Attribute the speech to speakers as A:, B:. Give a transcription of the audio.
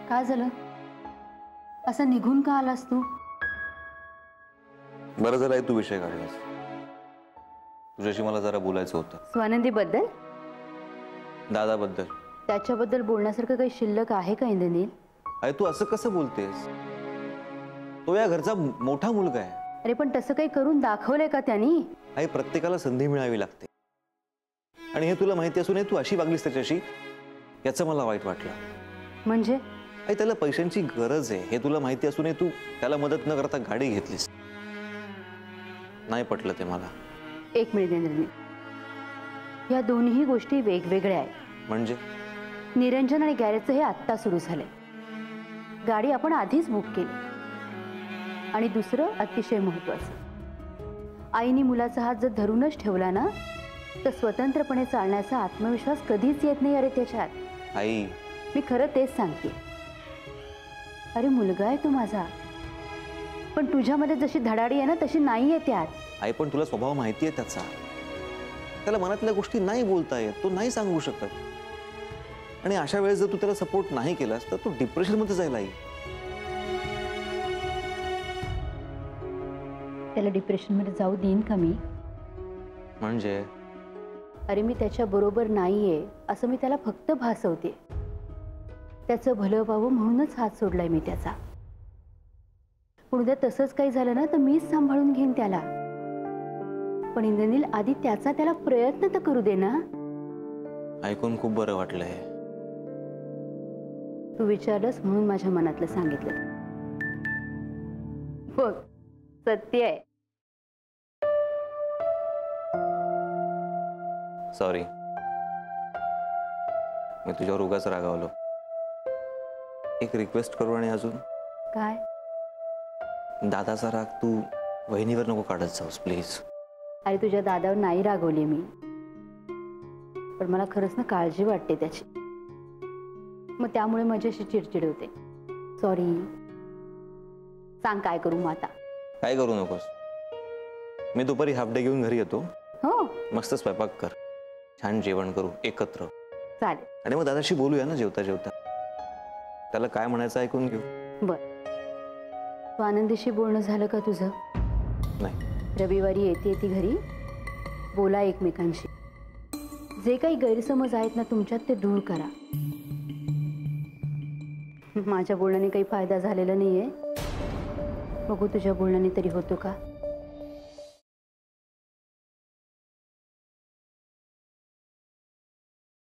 A: काय झालं? असं निघून का आलास तू?
B: बरं झालं तू विषय काढलास. तुझ्याशी मला जरा बोलायचं होतं.
A: स्वानंदी बद्दल?
B: दादाबद्दल.
A: त्याच्याबद्दल बोलण्यासारखं काही शिल्लक आहे का इंद्रनील?
B: अरे तू असं कसं बोलतेस? तो या घरचा मोठा मुलगा आहे.
A: अरे पण तसं काही करून दाखवलंय का त्यांनी?
B: आई प्रत्येकाला संधी मिळावी लागते आणि हे तुला माहिती असूनही तू अशी वागलीस त्याच्याशी, याचं मला वाईट वाटलं.
A: म्हणजे?
B: आई त्याला पैशांची गरज आहे हे तुला माहिती असूनही तू त्याला मदत न करता गाडी घेतलीस. नाही पटलं ते मला.
A: एक मिनिट इंद्रनील, या दोन्ही गोष्टी वेगवेगळ्या आहेत.
B: म्हणजे?
A: निरंजन आणि गॅरेजचं हे आत्ता सुरू झालंय. गाडी आपण आधीच बुक केली. आणि दुसरं अतिशय महत्वाचं, आईने मुलाचा हात जर धरूनच ठेवला ना तर स्वतंत्रपणे चालण्याचा आत्मविश्वास कधीच येत नाही. अरे त्याच्यात
B: आई,
A: मी खरं तेच सांगते. अरे मुलगा आहे तो माझा, पण तुझ्यामध्ये जशी धडाडी आहे ना तशी नाही आहे त्यात.
B: आई पण तुला स्वभाव माहिती आहे त्याचा. त्याला मनातल्या गोष्टी नाही बोलता येत, तो नाही सांगू शकत. आणि अशा वेळेस जर तू त्याला सपोर्ट नाही केलास तर तो डिप्रेशन मध्ये जाईल. आई,
A: त्याला डिप्रेशन मध्ये जाऊ देईन का मी?
B: म्हणजे?
A: अरे मी त्याच्या बरोबर नाहीये असं मी त्याला फक्त भासवते. त्याचं भलं व्हावं म्हणूनच हात सोडलाय मी त्याचा. पण उद्या तसंच काही झालं ना तर मीच सांभाळून घेईन त्याला. पण इंद्रनील आधी त्याला प्रयत्न तर करू दे ना.
B: ऐकून खूप बरं वाटलंय.
A: तू विचारलंस म्हणून माझ्या मनातलं सांगितलं. बघ, सत्य आहे.
B: सॉरी, मी तुझ्यावर उगाच रागावलो. एक रिक्वेस्ट करू? आणि अजून
A: काय?
B: दादाचा राग तू वहिनीवर नको काढत जाऊस प्लीज.
A: अरे तुझ्या दादावर नाही रागवली मी, पण मला खरंच ना काळजी वाटते त्याची. मग त्यामुळे माझ्याशी चिडचिड होते. सॉरी. सांग काय करू मग आता?
B: काय करू नकोस. मी दुपारी हाफ डे घेऊन घरी येतो.
A: हो,
B: मस्त स्वयंपाक कर, छान जेवण करू एकत्र.
A: चालेल.
B: आणि मग दादाशी बोलूया ना जेवता जेवता. त्याला काय म्हणायचं ऐकून घेऊ.
A: बर. तू आनंदीशी बोलणं झालं का तुझं?
B: नाही.
A: रविवारी येते ती घरी, बोला एकमेकांशी. जे काही गैरसमज आहेत ना तुमच्यात ते दूर करा. माझ्या बोलण्याने काही फायदा झालेला नाहीये. बघू तुझ्या बोलण्याने तरी होतो का.